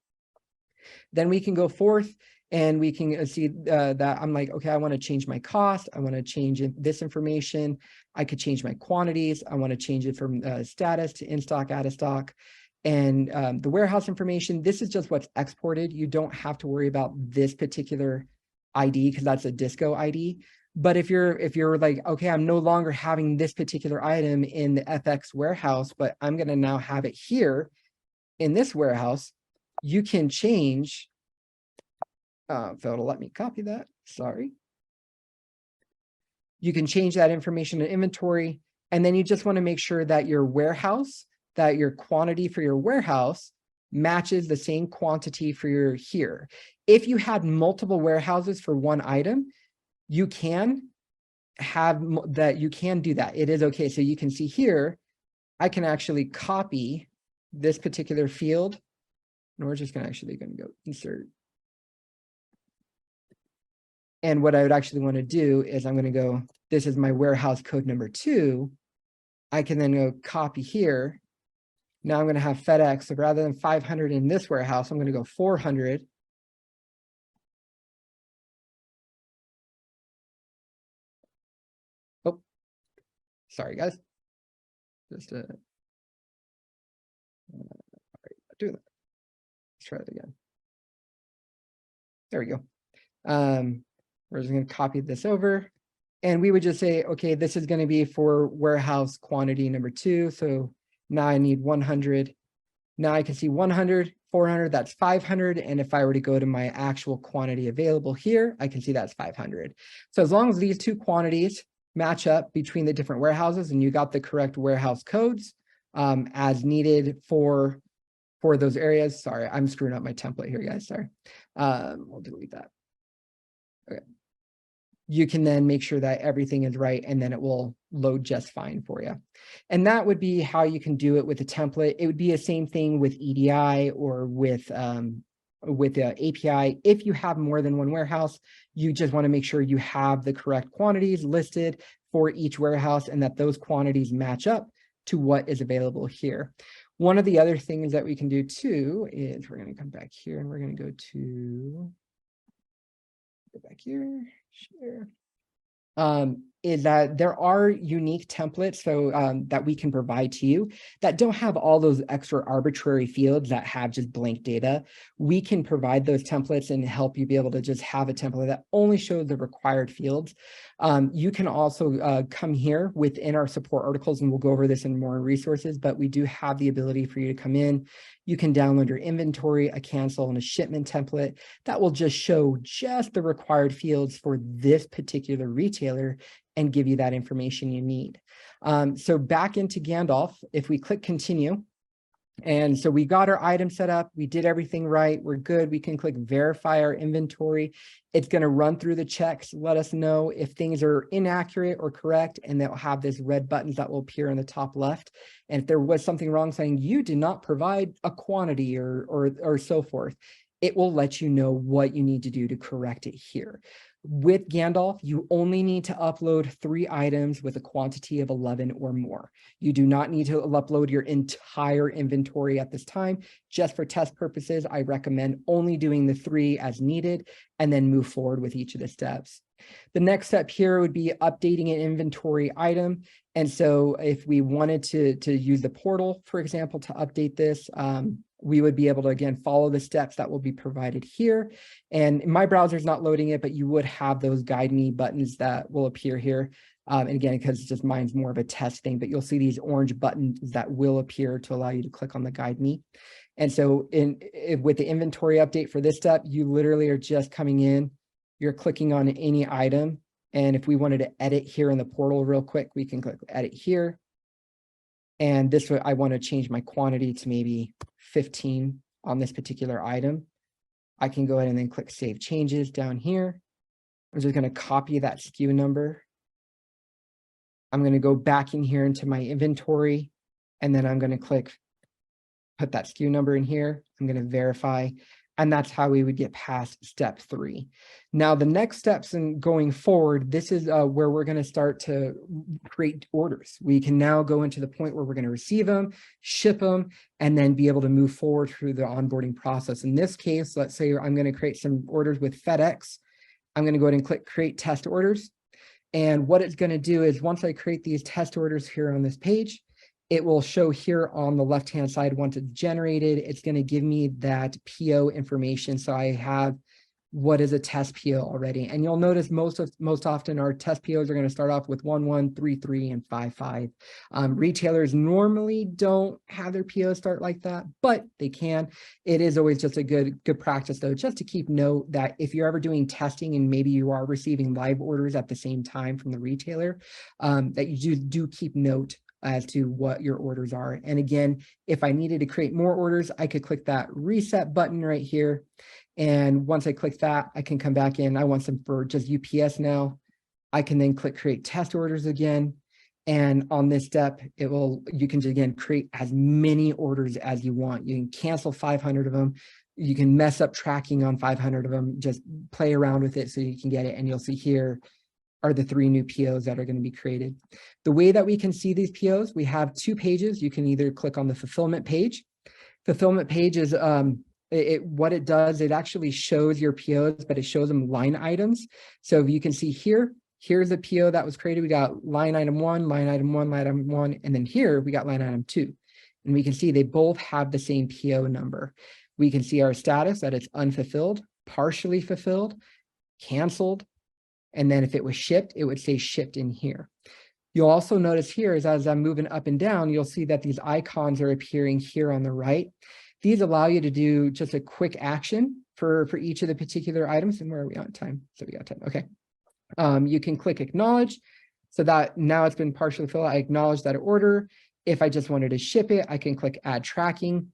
Then we can go forth and we can see that I'm like, okay, I want to change my cost. I want to change this information. I could change my quantities. I want to change it from status to in stock, out of stock. And the warehouse information, this is just what's exported. You don't have to worry about this particular ID because that's a Dsco ID. But if you're like, okay, I'm no longer having this particular item in the FX warehouse, but I'm going to now have it here in this warehouse, you can change, if it'll let me copy that, sorry. You can change that information in inventory, and then you just want to make sure that your warehouse, that your quantity for your warehouse matches the same quantity for your here. If you had multiple warehouses for one item, you can have that, you can do that. It is okay. So you can see here, I can actually copy this particular field. And we're just going to go insert. And what I would actually want to do is I'm going to go, this is my warehouse code number 2. I can then go copy here. Now I'm going to have FedEx. So rather than 500 in this warehouse, I'm going to go 400. Oh, sorry, guys. Just do that. Let's try it again. There we go. We're just going to copy this over. And we would just say, okay, this is going to be for warehouse quantity number 2. So now I need 100. Now I can see 100, 400, that's 500. And if I were to go to my actual quantity available here, I can see that's 500. So as long as these two quantities match up between the different warehouses and you got the correct warehouse codes as needed for those areas. Sorry, I'm screwing up my template here, guys. Sorry. We'll delete that. Okay. You can then make sure that everything is right, and then it will load just fine for you. And that would be how you can do it with a template. It would be the same thing with EDI or with the API. If you have more than one warehouse, you just want to make sure you have the correct quantities listed for each warehouse and that those quantities match up to what is available here. One of the other things that we can do too is we're going to come back here and we're going to go back here, share. Is that there are unique templates that we can provide to you that don't have all those extra arbitrary fields that have just blank data. We can provide those templates and help you be able to just have a template that only shows the required fields. You can also come here within our support articles, and we'll go over this in more resources, but we do have the ability for you to come in. You can download your inventory, a cancel, and a shipment template that will just show just the required fields for this particular retailer and give you that information you need. So back into Gandalf, if we click continue, and so we got our item set up, we did everything right, we're good, we can click verify our inventory. It's going to run through the checks, let us know if things are inaccurate or correct, and they'll have this red buttons that will appear in the top left. And if there was something wrong saying you did not provide a quantity or so forth, it will let you know what you need to do to correct it here. With Gandalf, you only need to upload 3 items with a quantity of 11 or more. You do not need to upload your entire inventory at this time. Just for test purposes, I recommend only doing the 3 as needed and then move forward with each of the steps. The next step here would be updating an inventory item. And so if we wanted to use the portal, for example, to update this, we would be able to, again, follow the steps that will be provided here. And my browser is not loading it, but you would have those guide me buttons that will appear here. And again, because it's just mine's more of a test thing, but you'll see these orange buttons that will appear to allow you to click on the guide me. And so with the inventory update for this step, you literally are just coming in, you're clicking on any item. And if we wanted to edit here in the portal real quick, we can click edit here. And this way, I want to change my quantity to maybe 15 on this particular item. I can go ahead and then click Save Changes down here. I'm just going to copy that SKU number. I'm going to go back in here into my inventory, and then I'm going to put that SKU number in here. I'm going to verify, and that's how we would get past step 3. Now, the next steps in going forward, this is where we're going to start to create orders. We can now go into the point where we're going to receive them, ship them, and then be able to move forward through the onboarding process. In this case, let's say I'm going to create some orders with FedEx. I'm going to go ahead and click Create Test Orders. And what it's going to do is once I create these test orders here on this page, it will show here on the left-hand side, once it's generated, it's going to give me that PO information. So I have what is a test PO already. And you'll notice most often our test POs are going to start off with 1133 and 55. Retailers normally don't have their POs start like that, but they can. It is always just a good practice though, just to keep note that if you're ever doing testing and maybe you are receiving live orders at the same time from the retailer, that you do keep note as to what your orders are. And again, if I needed to create more orders, I could click that reset button right here. And once I click that, I can come back in. I want some for just UPS now. I can then click create test orders again. And on this step, you can again create as many orders as you want. You can cancel 500 of them. You can mess up tracking on 500 of them, just play around with it so you can get it. And you'll see here are the 3 new POs that are going to be created. The way that we can see these POs, we have 2 pages. You can either click on the fulfillment page. Fulfillment page is what it does, it actually shows your POs, but it shows them line items. So if you can see here, here's the PO that was created. We got line item 1, line item 1, line item 1, and then here we got line item 2. And we can see they both have the same PO number. We can see our status that it's unfulfilled, partially fulfilled, canceled, and then if it was shipped, it would say shipped in here. You'll also notice here is as I'm moving up and down, you'll see that these icons are appearing here on the right. These allow you to do just a quick action for each of the particular items. And where are we on time? So we got time. Okay. You can click acknowledge. So that now it's been partially filled. I acknowledge that order. If I just wanted to ship it, I can click add tracking.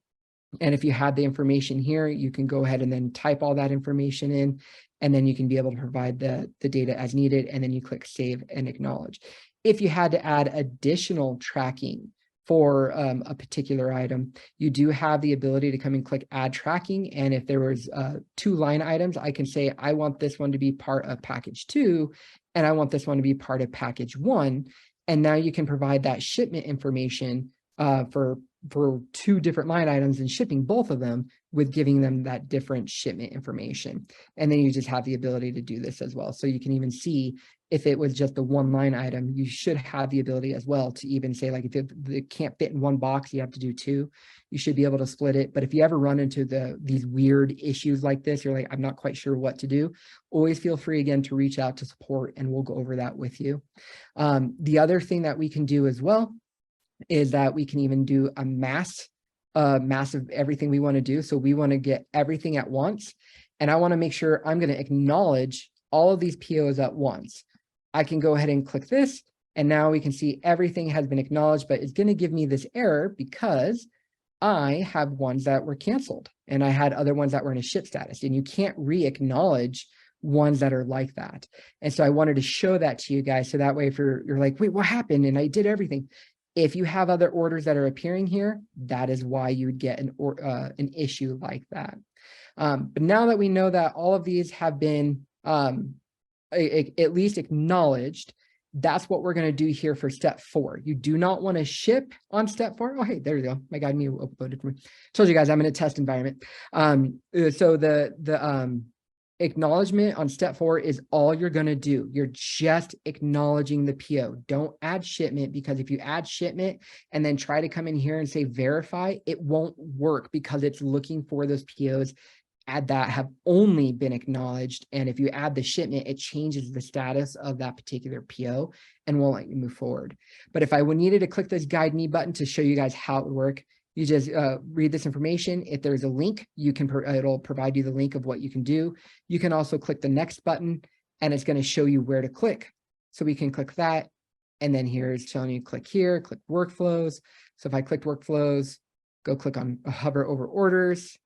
And if you had the information here, you can go ahead and then type all that information in, and then you can be able to provide the data as needed. And then you click save and acknowledge. If you had to add additional tracking for a particular item, you do have the ability to come and click add tracking. And if there was 2 line items, I can say, I want this one to be part of package 2, and I want this one to be part of package 1. And now you can provide that shipment information for 2 different line items and shipping both of them with giving them that different shipment information. And then you just have the ability to do this as well. So you can even see if it was just the 1 line item, you should have the ability as well to even say, like, if it can't fit in 1 box, you have to do 2. You should be able to split it. But if you ever run into these weird issues like this, you're like, I'm not quite sure what to do, always feel free again to reach out to support and we'll go over that with you. The other thing that we can do as well is that we can even do a mass of everything we want to do. So we want to get everything at once. And I want to make sure I'm going to acknowledge all of these POs at once. I can go ahead and click this, and now we can see everything has been acknowledged, but it's going to give me this error because I have ones that were canceled and I had other ones that were in a ship status, and you can't re-acknowledge ones that are like that. And so I wanted to show that to you guys. So that way, if you're like, wait, what happened? And I did everything. If you have other orders that are appearing here, that is why you would get an issue like that. But now that we know that all of these have been at least acknowledged. That's what we're going to do here for step 4. You do not want to ship on step 4. Oh, hey, there you go. My God, you uploaded for me. Told you guys I'm in a test environment. So the acknowledgement on step 4 is all you're going to do. You're just acknowledging the PO. Don't add shipment, because if you add shipment and then try to come in here and say verify, it won't work because it's looking for those POs that have only been acknowledged. And if you add the shipment, it changes the status of that particular PO and won't let you move forward. But if I needed to click this guide me button to show you guys how it would work, you just read this information. If there's a link, you can it'll provide you the link of what you can do. You can also click the next button and it's going to show you where to click. So we can click that. And then here it's telling you click here, click workflows. So if I clicked workflows, go click on hover over orders,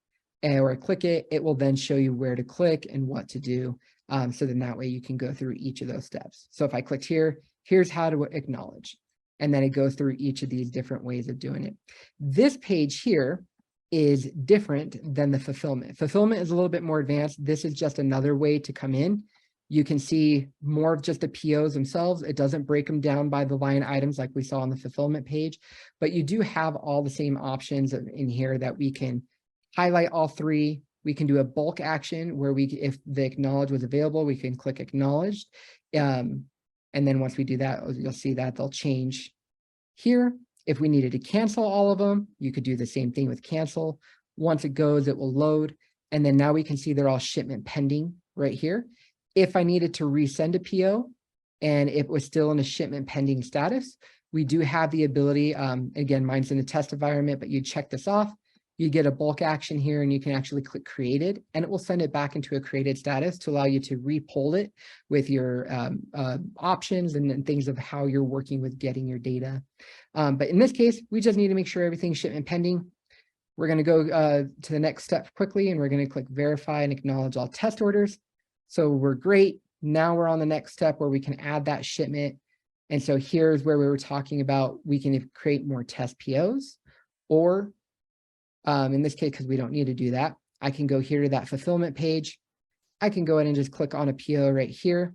or I click it, it will then show you where to click and what to do. So then that way you can go through each of those steps. So if I clicked here, here's how to acknowledge. And then it goes through each of these different ways of doing it. This page here is different than the fulfillment. Fulfillment is a little bit more advanced. This is just another way to come in. You can see more of just the POs themselves. It doesn't break them down by the line items like we saw on the fulfillment page, but you do have all the same options in here that we can highlight all 3. We can do a bulk action where if the acknowledge was available, we can click acknowledged. And then once we do that, you'll see that they'll change here. If we needed to cancel all of them, you could do the same thing with cancel. Once it goes, it will load. And then now we can see they're all shipment pending right here. If I needed to resend a PO and it was still in a shipment pending status, we do have the ability, again, mine's in the test environment, but you check this off. You get a bulk action here and you can actually click created and it will send it back into a created status to allow you to re-poll it with your options and things of how you're working with getting your data. But in this case, we just need to make sure everything's shipment pending. We're going to go to the next step quickly and we're going to click verify and acknowledge all test orders. So we're great. Now we're on the next step where we can add that shipment. And so here's where we were talking about, we can create more test POs, or in this case, because we don't need to do that, I can go here to that fulfillment page. I can go ahead and just click on a PO right here.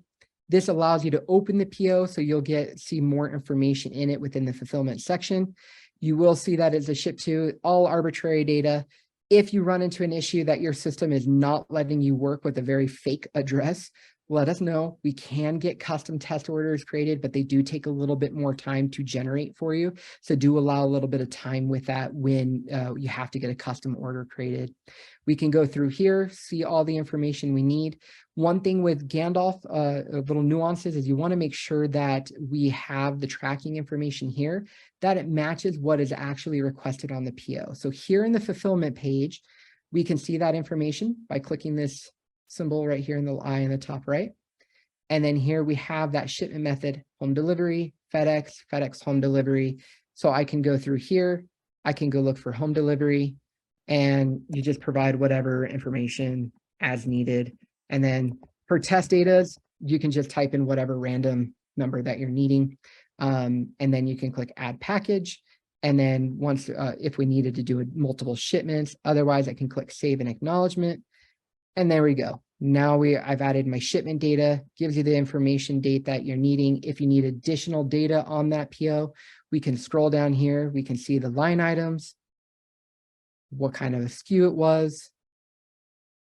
This allows you to open the PO so you'll see more information in it within the fulfillment section. You will see that it's a ship to, all arbitrary data. If you run into an issue that your system is not letting you work with a very fake address, let us know. We can get custom test orders created, but they do take a little bit more time to generate for you. So do allow a little bit of time with that when you have to get a custom order created. We can go through here, see all the information we need. One thing with Gandalf, little nuances, is you want to make sure that we have the tracking information here, that it matches what is actually requested on the PO. So here in the fulfillment page, we can see that information by clicking this symbol right here in the eye in the top right. And then here we have that shipment method, home delivery, FedEx home delivery. So I can go through here, I can go look for home delivery, and you just provide whatever information as needed. And then for test data, you can just type in whatever random number that you're needing. And then you can click add package. And then once, if we needed to do multiple shipments, otherwise I can click save and acknowledgement. And there we go. Now I've added my shipment data, gives you the information date that you're needing. If you need additional data on that PO, we can scroll down here. We can see the line items, what kind of a SKU it was.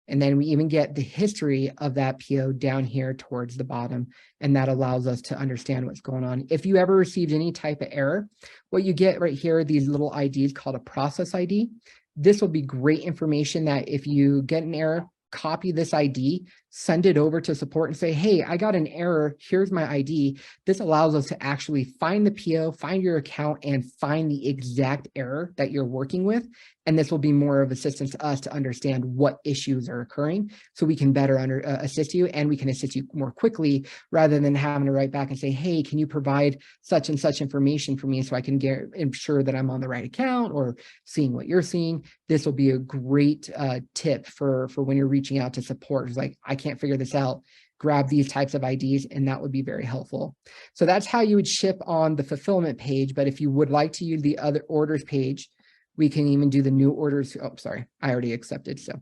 And then we even get the history of that PO down here towards the bottom. And that allows us to understand what's going on. If you ever received any type of error, what you get right here are these little IDs called a process ID. This will be great information that if you get an error, copy this ID, send it over to support and say, hey, I got an error. Here's my ID. This allows us to actually find the PO, find your account, and find the exact error that you're working with. And this will be more of assistance to us to understand what issues are occurring so we can better assist you, and we can assist you more quickly rather than having to write back and say, hey, can you provide such and such information for me so I can ensure that I'm on the right account or seeing what you're seeing. This will be a great tip for when you're reaching out to support. It's like, I can't figure this out. Grab these types of IDs, and that would be very helpful. So that's how you would ship on the fulfillment page. But if you would like to use the other orders page, we can even do the new orders. Oh, sorry, I already accepted. So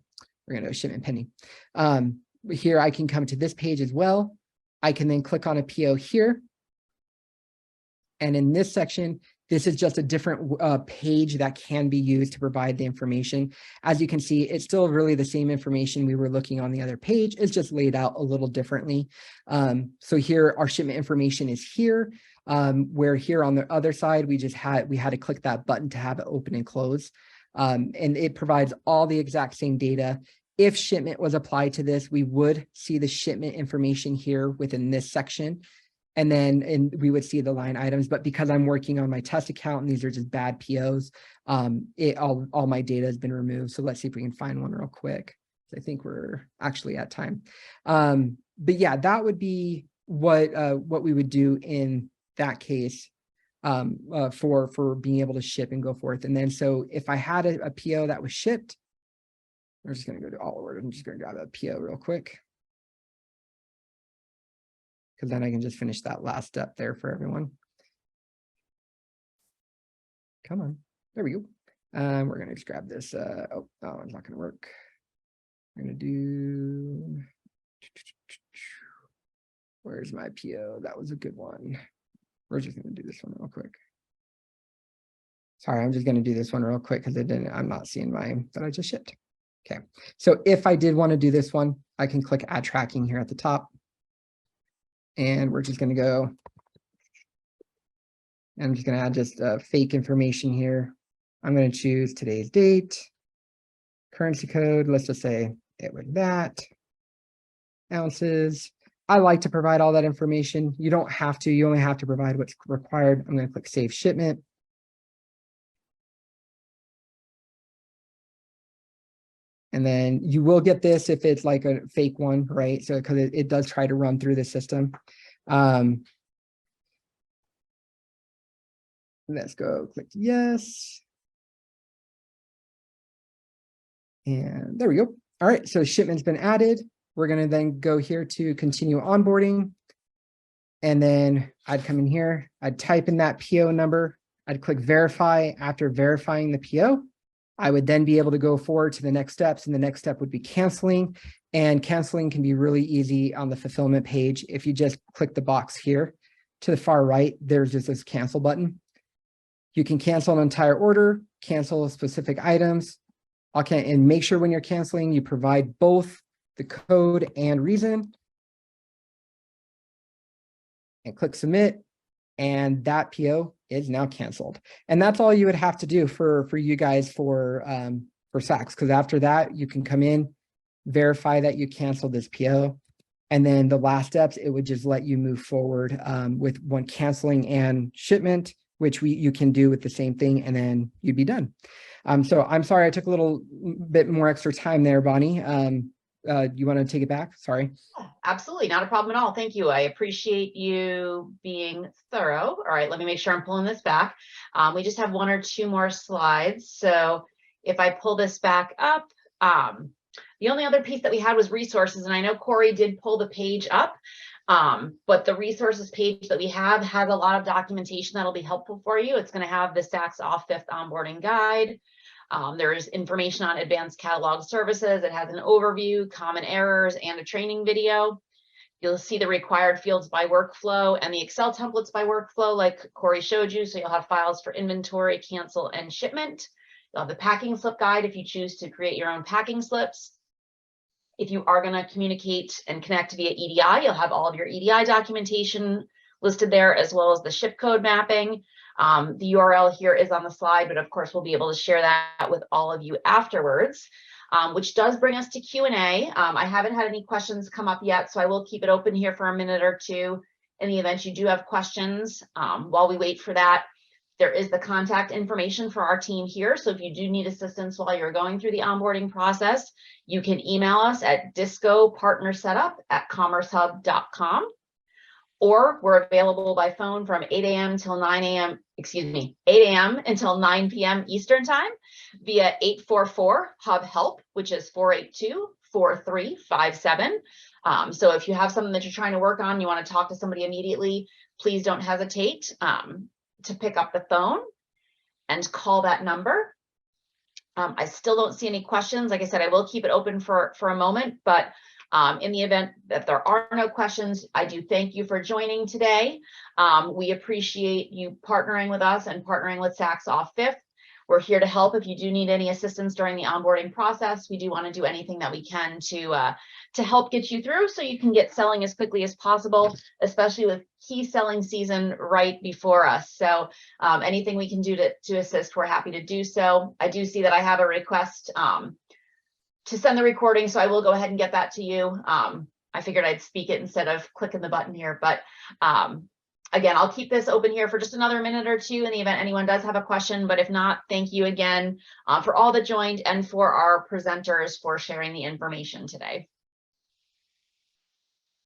we're going to shipment pending. Here I can come to this page as well. I can then click on a PO here. And in this section, this is just a different page that can be used to provide the information. As you can see, it's still really the same information we were looking on the other page. It's just laid out a little differently. So here, our shipment information is here, where here on the other side, we had to click that button to have it open and close. And it provides all the exact same data. If shipment was applied to this, we would see the shipment information here within this section. And then we would see the line items, but because I'm working on my test account and these are just bad POs, all my data has been removed. So let's see if we can find one real quick. I think we're actually at time. But yeah, that would be what we would do in that case for being able to ship and go forth. And then so if I had a PO that was shipped, we're just going to go to all order. I'm just going to grab a PO real quick, because then I can just finish that last step there for everyone. Come on, there we go. We're gonna just grab this. Oh, it's not gonna work. I'm gonna do, where's my PO? That was a good one. We're just gonna do this one real quick. Sorry, I'm just gonna do this one real quick because I'm not seeing mine that I just shipped. Okay, so if I did want to do this one, I can click add tracking here at the top. And we're just going to go, and I'm just going to add just fake information here. I'm going to choose today's date, currency code. Let's just say it was that, ounces. I like to provide all that information. You don't have to, you only have to provide what's required. I'm going to click save shipment. And then you will get this if it's like a fake one, right? So because it does try to run through the system. Let's go click yes. And there we go. All right, so shipment's been added. We're going to then go here to continue onboarding. And then I'd come in here, I'd type in that PO number. I'd click verify. After verifying the PO, I would then be able to go forward to the next steps, and the next step would be canceling. And canceling can be really easy on the fulfillment page. If you just click the box here to the far right, there's just this cancel button. You can cancel an entire order, cancel specific items. Okay, and make sure when you're canceling, you provide both the code and reason. And click submit, and that PO is now canceled. And that's all you would have to do for you guys for Saks, because after that, you can come in, verify that you canceled this PO. And then the last steps, it would just let you move forward with one canceling and shipment, which you can do with the same thing, and then you'd be done. So I'm sorry, I took a little bit more extra time there, Bonnie. You want to take it back? Sorry. Absolutely, not a problem at all. Thank you. I appreciate you being thorough. All right, let me make sure I'm pulling this back. We just have one or two more slides. So if I pull this back up, the only other piece that we had was resources. And I know Corey did pull the page up, but the resources page that we have has a lot of documentation that'll be helpful for you. It's going to have the Saks Off 5th onboarding guide. There is information on advanced catalog services. It has an overview, common errors, and a training video. You'll see the required fields by workflow and the Excel templates by workflow, like Corey showed you. So you'll have files for inventory, cancel, and shipment. You'll have the packing slip guide if you choose to create your own packing slips. If you are going to communicate and connect via EDI, you'll have all of your EDI documentation listed there, as well as the ship code mapping. The URL here is on the slide, but of course we'll be able to share that with all of you afterwards, which does bring us to Q&A. I haven't had any questions come up yet, so I will keep it open here for a minute or two. In the event you do have questions, while we wait for that, there is the contact information for our team here. So if you do need assistance while you're going through the onboarding process, you can email us at discopartnersetup@commercehub.com. Or we're available by phone from 8 a.m. till 9 a.m. 8 a.m. until 9 p.m. Eastern time via 844-HUB-HELP, which is 482-4357. So if you have something that you're trying to work on, you want to talk to somebody immediately, please don't hesitate to pick up the phone and call that number. I still don't see any questions. Like I said, I will keep it open for a moment, but In the event that there are no questions, I do thank you for joining today. We appreciate you partnering with us and partnering with Saks Off Fifth. We're here to help if you do need any assistance during the onboarding process. We do want to do anything that we can to help get you through so you can get selling as quickly as possible, especially with key selling season right before us. So anything we can do to assist, we're happy to do so. I do see that I have a request to send the recording, so I will go ahead and get that to you. I figured I'd speak it instead of clicking the button here, but again, I'll keep this open here for just another minute or two in the event anyone does have a question, but if not, thank you again for all that joined and for our presenters for sharing the information today.